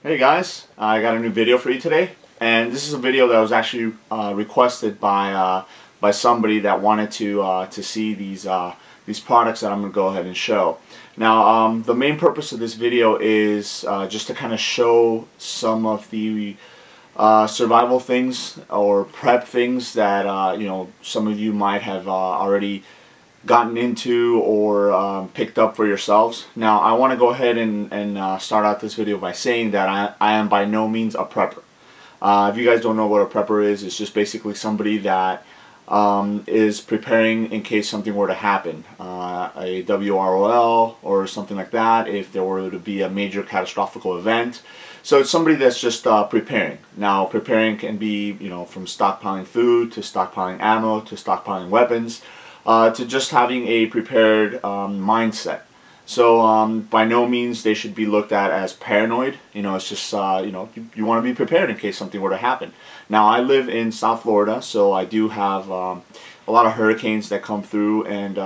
Hey guys, I got a new video for you today, and this is a video that was actually requested by somebody that wanted to see these products that I'm going to go ahead and show. Now, the main purpose of this video is just to kind of show some of the survival things or prep things that some of you might have already gotten into or picked up for yourselves. Now I want to go ahead and start out this video by saying that I am by no means a prepper. If you guys don't know what a prepper is, it's just basically somebody that is preparing in case something were to happen, a WROL or something like that, if there were to be a major catastrophic event. So it's somebody that's just preparing. Now preparing can be from stockpiling food to stockpiling ammo to stockpiling weapons, to just having a prepared mindset. So by no means they should be looked at as paranoid. It's just you want to be prepared in case something were to happen. Now I live in South Florida, so I do have a lot of hurricanes that come through, and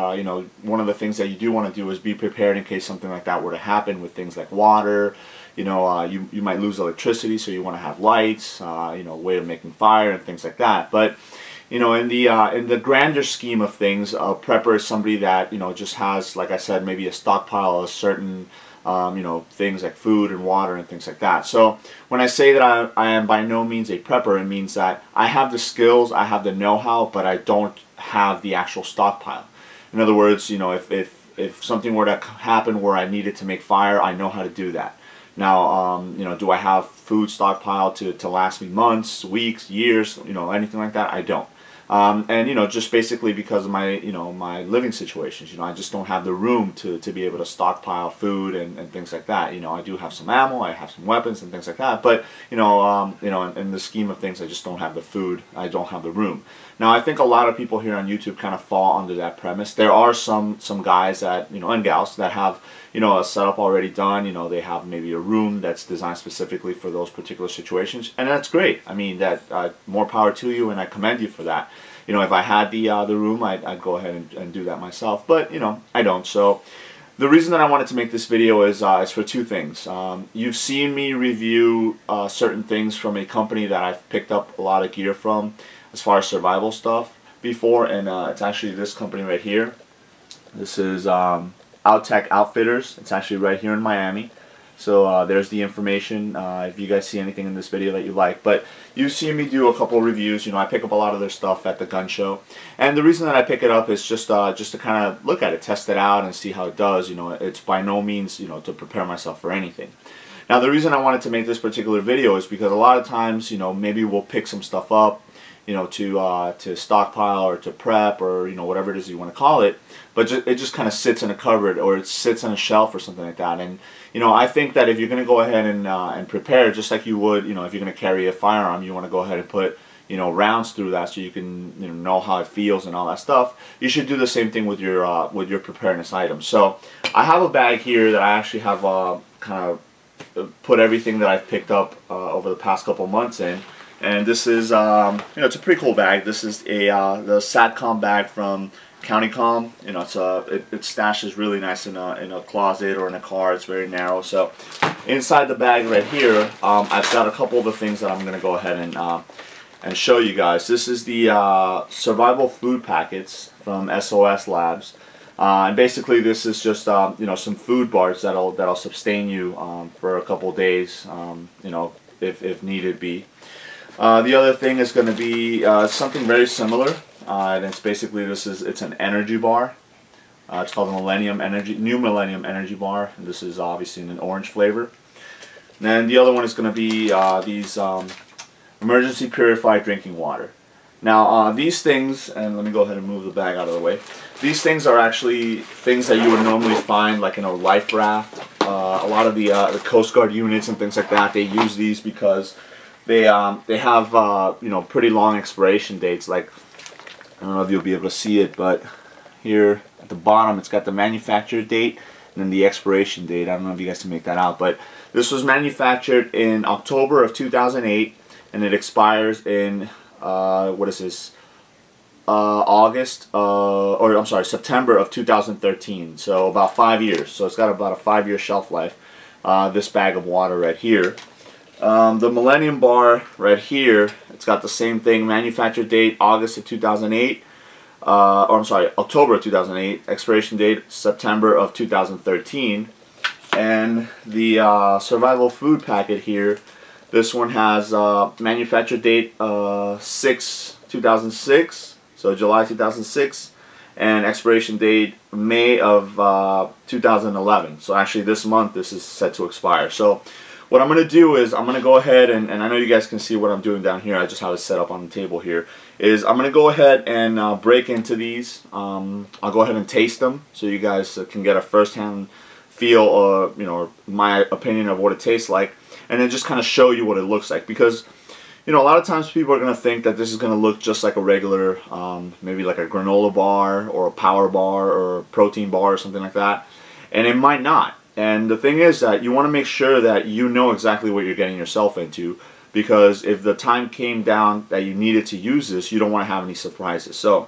one of the things that you do want to do is be prepared in case something like that were to happen with things like water. You might lose electricity, so you want to have lights, way of making fire and things like that. But in the grander scheme of things, a prepper is somebody that just has, like I said, maybe a stockpile of certain things like food and water and things like that. So when I say that I am by no means a prepper, it means that I have the skills, I have the know-how, but I don't have the actual stockpile. In other words, if something were to happen where I needed to make fire, I know how to do that. Now, do I have food stockpiled to last me months, weeks, years, anything like that? I don't. And just basically because of my my living situations, I just don't have the room to be able to stockpile food and things like that. I do have some ammo, I have some weapons and things like that, but in the scheme of things, I just don't have the food, I don't have the room. Now I think a lot of people here on YouTube kind of fall under that premise. There are some guys that and gals that have a setup already done. They have maybe a room that's designed specifically for those particular situations, and that's great. I mean, that more power to you, and I commend you for that. If I had the room, I'd go ahead and do that myself, but I don't. So the reason that I wanted to make this video is for two things. You've seen me review certain things from a company that I've picked up a lot of gear from as far as survival stuff before, and it's actually this company right here. This is Outtech Outfitters. It's actually right here in Miami. So there's the information if you guys see anything in this video that you like. But you've seen me do a couple of reviews. I pick up a lot of their stuff at the gun show. And the reason that I pick it up is just to kind of look at it, test it out, and see how it does. It's by no means to prepare myself for anything. Now the reason I wanted to make this particular video is because a lot of times maybe we'll pick some stuff up to stockpile or to prep or whatever it is you want to call it, but it just kind of sits in a cupboard or it sits on a shelf or something like that. And I think that if you're going to go ahead and prepare, just like you would if you're going to carry a firearm, you want to go ahead and put rounds through that so you can know how it feels and all that stuff. You should do the same thing with your preparedness items. So I have a bag here that I actually have kind of put everything that I've picked up over the past couple months in. And this is, it's a pretty cool bag. This is the SATCOM bag from CountyCom. It stashes really nice in a closet or in a car. It's very narrow. So inside the bag right here, I've got a couple of the things that I'm going to go ahead and show you guys. This is the survival food packets from SOS Labs. And basically this is just some food bars that'll sustain you for a couple of days, if needed be. The other thing is going to be something very similar, and it's basically it's an energy bar. It's called New Millennium Energy Bar, and this is obviously in an orange flavor. And then the other one is going to be these emergency purified drinking water. Now these things, and let me go ahead and move the bag out of the way. These things are actually things that you would normally find like in a life raft. A lot of the Coast Guard units and things like that, they use these because they have pretty long expiration dates. Like, I don't know if you'll be able to see it, but here at the bottom it's got the manufacturer date and then the expiration date. I don't know if you guys can make that out, but this was manufactured in October of 2008 and it expires in what is this? September of 2013. So about 5 years. So it's got about a 5-year shelf life. This bag of water right here. The Millennium Bar right here, it's got the same thing. Manufacture date August of 2008. Or I'm sorry, October of 2008. Expiration date September of 2013. And the survival food packet here, this one has manufacture date 6/2006, so July 2006, and expiration date May of 2011. So actually this month this is set to expire. So what I'm going to do is I'm going to go ahead and I know you guys can see what I'm doing down here. I just have it set up on the table here. Is I'm going to go ahead and break into these. I'll go ahead and taste them so you guys can get a first-hand feel, you know, my opinion of what it tastes like, and then just kind of show you what it looks like. Because, you know, a lot of times people are going to think that this is going to look just like a regular, maybe like a granola bar or a power bar or a protein bar or something like that, and it might not. And the thing is that you want to make sure that you know exactly what you're getting yourself into, because if the time came down that you needed to use this, you don't want to have any surprises. So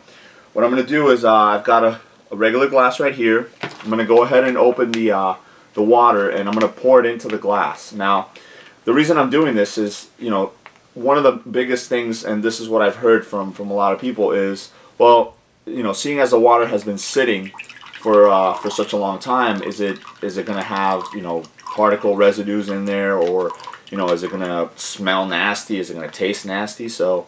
what I'm going to do is I've got a regular glass right here. I'm going to go ahead and open the water, and I'm going to pour it into the glass. Now, the reason I'm doing this is, you know, one of the biggest things, and this is what I've heard from a lot of people, is, well, you know, seeing as the water has been sitting for such a long time, is it going to have, you know, particle residues in there, or, you know, is it going to smell nasty? Is it going to taste nasty? So,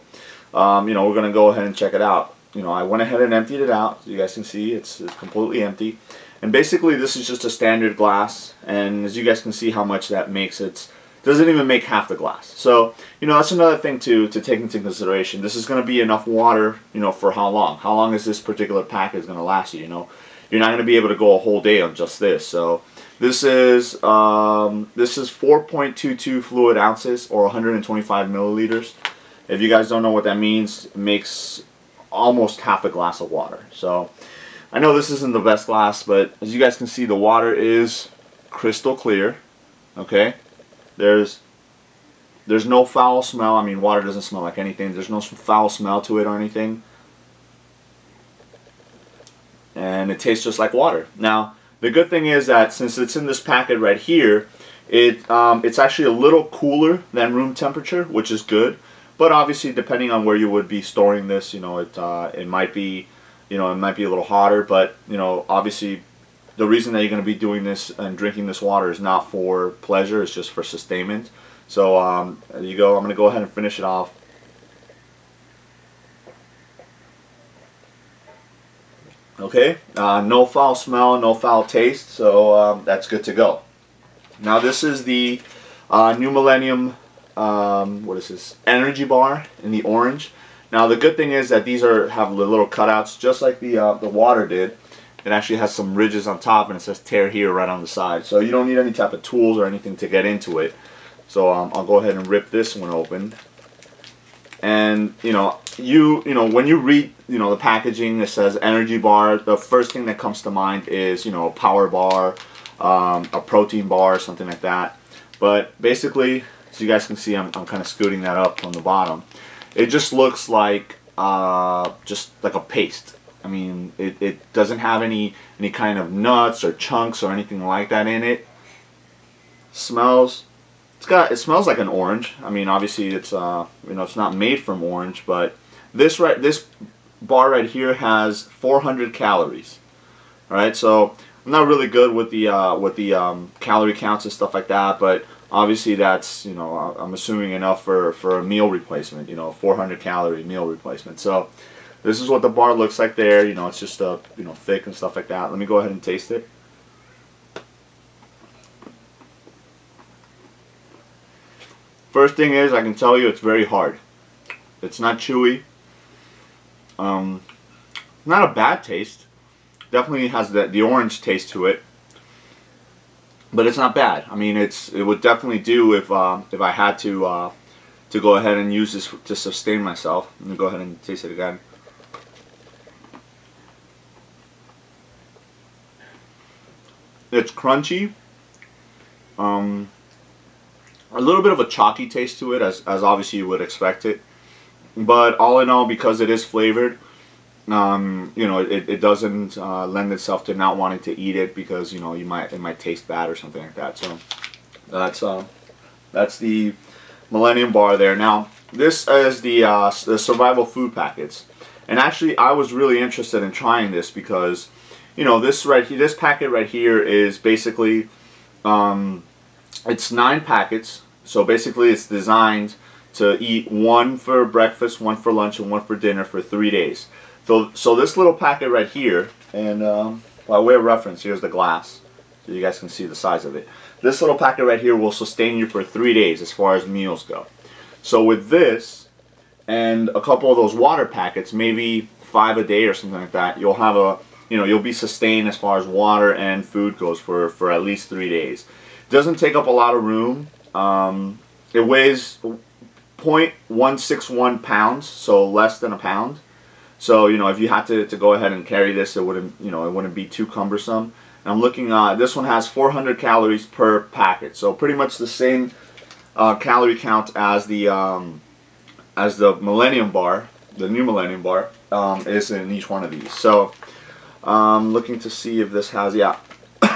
you know, we're going to go ahead and check it out. You know, I went ahead and emptied it out. So you guys can see it's completely empty. And basically this is just a standard glass, and as you guys can see how much that makes, it doesn't even make half the glass. So, you know, that's another thing to take into consideration. This is going to be enough water, you know, for how long? How long is this particular package going to last you? You know, you're not going to be able to go a whole day on just this. So this is 4.22 fluid ounces, or 125 milliliters. If you guys don't know what that means, it makes almost half a glass of water. So I know this isn't the best glass, but as you guys can see, the water is crystal clear. Okay, there's no foul smell. I mean, water doesn't smell like anything. There's no foul smell to it or anything, and it tastes just like water. Now, the good thing is that since it's in this packet right here, it's actually a little cooler than room temperature, which is good. But obviously, depending on where you would be storing this, you know, it might be, you know, it might be a little hotter. But, you know, obviously, the reason that you're going to be doing this and drinking this water is not for pleasure; it's just for sustainment. So there you go. I'm going to go ahead and finish it off. Okay, no foul smell, no foul taste, so that's good to go. Now this is the New Millennium. What is this? Energy bar in the orange. Now the good thing is that these have the little cutouts, just like the water did. It actually has some ridges on top, and it says "tear here" right on the side. So you don't need any type of tools or anything to get into it. So I'll go ahead and rip this one open. And you know when you read the packaging, it says energy bar. The first thing that comes to mind is a power bar, a protein bar, something like that. But basically, as you guys can see, I'm kind of scooting that up from the bottom. It just looks like just like a paste. I mean, it doesn't have any kind of nuts or chunks or anything like that in it. It smells like an orange. I mean, obviously it's it's not made from orange, but this bar right here has 400 calories. All right, so I'm not really good with the calorie counts and stuff like that, but obviously that's I'm assuming enough for a meal replacement. 400 calorie meal replacement. So this is what the bar looks like there. It's just thick and stuff like that. Let me go ahead and taste it. First thing is, I can tell you it's very hard. It's not chewy. Not a bad taste. Definitely has the orange taste to it, but it's not bad. I mean, it would definitely do if I had to go ahead and use this to sustain myself. Let me go ahead and taste it again. It's crunchy. A little bit of a chalky taste to it, as obviously you would expect it. But all in all, because it is flavored, it doesn't lend itself to not wanting to eat it because it might taste bad or something like that. So that's the Millennium Bar there. Now, this is the survival food packets. And actually, I was really interested in trying this because, you know, this right here, this packet right here is basically, it's 9 packets. So basically, it's designed to eat 1 for breakfast, 1 for lunch, and 1 for dinner for 3 days. So this little packet right here, and by way of reference, here's the glass, so you guys can see the size of it. This little packet right here will sustain you for 3 days as far as meals go. So with this and a couple of those water packets, maybe 5 a day or something like that, you'll have a, you know, you'll be sustained as far as water and food goes for at least 3 days. It doesn't take up a lot of room. It weighs 0.161 pounds, so less than a pound. So, you know, if you had to go ahead and carry this, it wouldn't, you know, it wouldn't be too cumbersome. And I'm looking at this one has 400 calories per packet, so pretty much the same calorie count as the Millennium Bar, the new Millennium Bar, is in each one of these. So, looking to see if this has, yeah,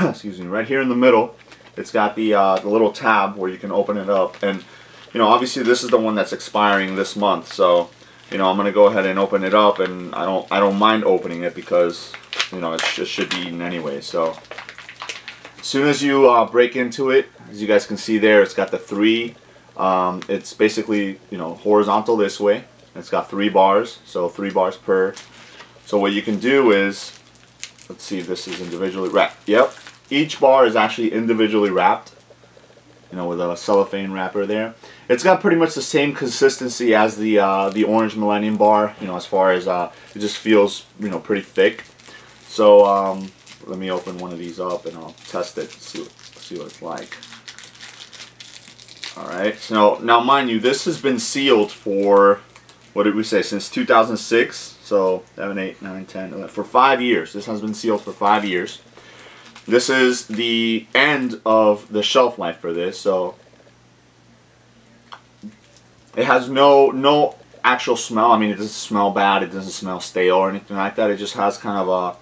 excuse me, right here in the middle, it's got the little tab where you can open it up, and you know, obviously this is the one that's expiring this month, so you know, I'm gonna go ahead and open it up, and I don't mind opening it because, you know, it just should be eaten anyway. So as soon as you break into it, as you guys can see there, it's got the 3. It's basically, you know, horizontal this way. It's got 3 bars, so 3 bars per. So what you can do is, let's see if this is individually wrapped. Yep, each bar is actually individually wrapped, you know, with a cellophane wrapper there. It's got pretty much the same consistency as the orange Millennium Bar, you know, as far as it just feels, you know, pretty thick. So let me open one of these up and I'll test it, see what it's like. All right, so now mind you, this has been sealed for, what did we say, since 2006, so 7, 8, 9, 10, 11, for 5 years. This has been sealed for 5 years. This is the end of the shelf life for this, so it has no actual smell. I mean, it doesn't smell bad, it doesn't smell stale or anything like that. It just has kind of a,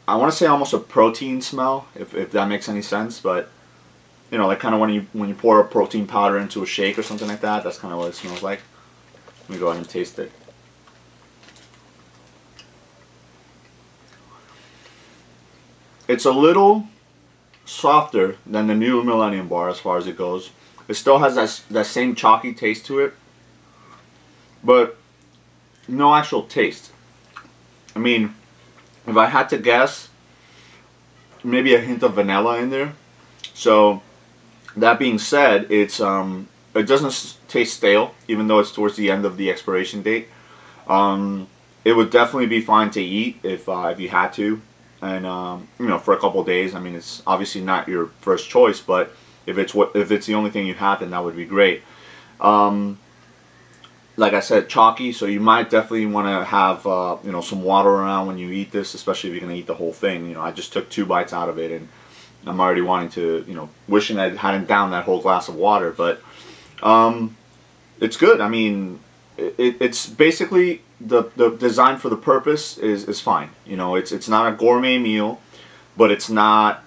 I want to say almost a protein smell, if that makes any sense, but you know, like kind of when you pour a protein powder into a shake or something like that, that's kind of what it smells like. Let me go ahead and taste it. It's a little softer than the new Millennium Bar as far as it goes. It still has that same chalky taste to it, but no actual taste. I mean, if I had to guess, maybe a hint of vanilla in there. So that being said, it's it doesn't taste stale, even though it's towards the end of the expiration date. It would definitely be fine to eat if you had to, and you know, for a couple days. I mean, it's obviously not your first choice, but if it's the only thing you have, then that would be great. Like I said, chalky, so you might definitely want to have you know, some water around when you eat this, especially if you're going to eat the whole thing. You know, I just took 2 bites out of it, and I'm already wanting to, you know, wishing I hadn't downed that whole glass of water. But it's good. I mean, it's basically the design for the purpose is fine. You know, it's not a gourmet meal, but it's not.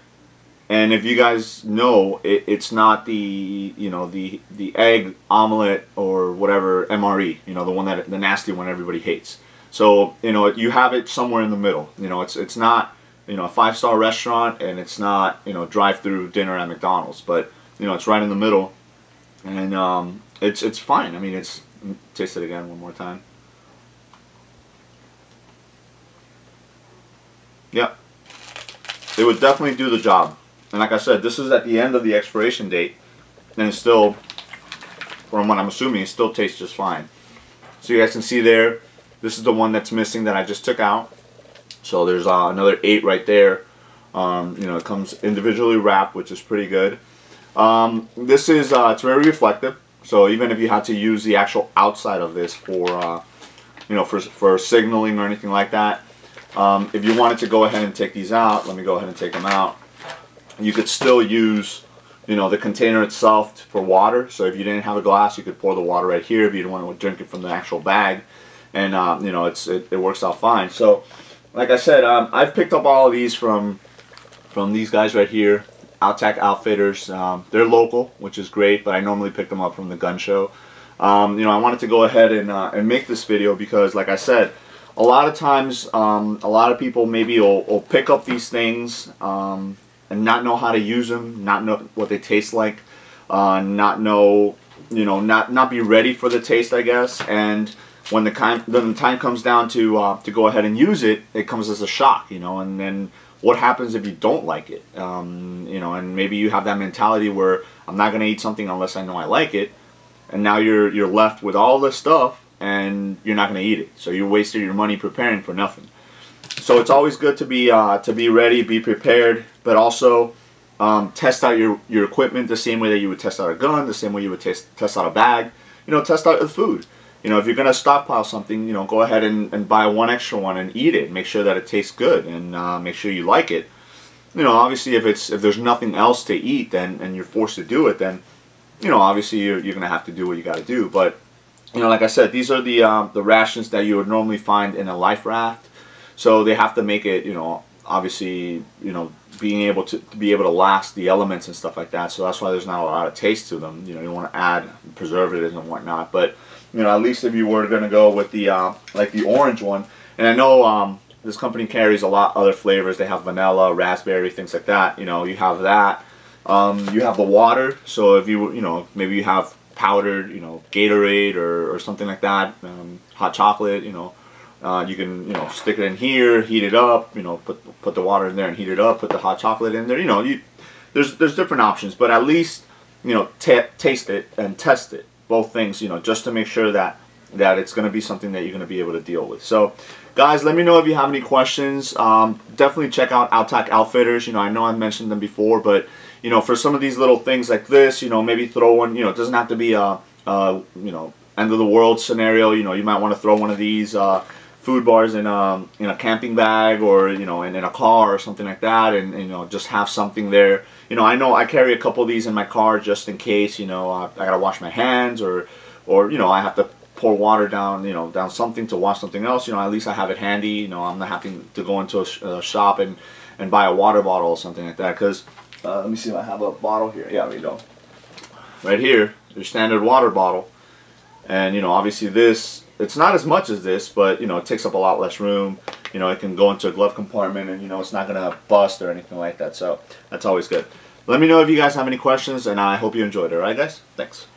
And if you guys know, it's not the, you know, the egg omelet or whatever MRE, you know, the nasty one everybody hates. So, you know, you have it somewhere in the middle. You know, it's not, you know, a 5-star restaurant, and it's not, you know, drive-through dinner at McDonald's, but you know, it's right in the middle, and it's fine. I mean, taste it again one more time. Yep, it would definitely do the job. And like I said, this is at the end of the expiration date, and it's still, from what I'm assuming, it still tastes just fine. So you guys can see there, this is the one that's missing that I just took out. So there's another 8 right there. You know, it comes individually wrapped, which is pretty good. This is it's very reflective. So even if you had to use the actual outside of this for you know, for signaling or anything like that, if you wanted to go ahead and take these out, let me go ahead and take them out. You could still use, you know, the container itself for water. So if you didn't have a glass, you could pour the water right here if you don't want to drink it from the actual bag, and you know, it works out fine. So like I said, I've picked up all of these from these guys right here. Outtack Outfitters. They're local, which is great, but I normally pick them up from the gun show. You know, I wanted to go ahead and make this video because, like I said, a lot of times, a lot of people maybe will pick up these things and not know how to use them, not know what they taste like, not know, you know, not be ready for the taste, I guess. And when the time comes down to go ahead and use it, it comes as a shock, you know. And then what happens if you don't like it? You know, and maybe you have that mentality where I'm not gonna eat something unless I know I like it, and now you're left with all this stuff and you're not gonna eat it. So you wasted your money preparing for nothing. So it's always good to be ready, be prepared, but also test out your equipment the same way that you would test out a gun, the same way you would test out a bag. You know, test out the food. You know, if you're going to stockpile something, you know, go ahead and buy one extra one and eat it. Make sure that it tastes good and make sure you like it. You know, obviously if there's nothing else to eat and you're forced to do it, then, you know, obviously you're going to have to do what you got to do. But, you know, like I said, these are the rations that you would normally find in a life raft. So they have to make it, you know, obviously, you know, being able to be able to last the elements and stuff like that. So that's why there's not a lot of taste to them. You know, you want to add preservatives and whatnot. But, you know, at least if you were going to go with the like the orange one, and I know this company carries a lot other flavors. They have vanilla, raspberry, things like that. You know, you have that. You have the water. So if you know, maybe you have powdered, you know, Gatorade or something like that, hot chocolate, you know. You can, you know, stick it in here, heat it up, you know, put the water in there and heat it up, put the hot chocolate in there. You know, there's different options, but at least, you know, taste it and test it, both things, you know, just to make sure that it's going to be something that you're going to be able to deal with. So, guys, let me know if you have any questions. Definitely check out Outtack Outfitters. You know, I know I mentioned them before, but, you know, for some of these little things like this, you know, maybe throw one. You know, it doesn't have to be a you know, end of the world scenario. You know, you might want to throw one of these food bars in a camping bag, or, you know, in a car or something like that, and you know, just have something there. You know I carry a couple of these in my car just in case, you know, I gotta wash my hands, or you know, I have to pour water down, you know, down something to wash something else. You know, at least I have it handy. You know, I'm not having to go into a shop and buy a water bottle or something like that. Because let me see if I have a bottle here. Yeah, there you go. Right here, your standard water bottle, and you know, obviously this. It's not as much as this, but, you know, it takes up a lot less room. You know, it can go into a glove compartment, and, you know, it's not going to bust or anything like that. So that's always good. Let me know if you guys have any questions, and I hope you enjoyed it. All right, guys? Thanks.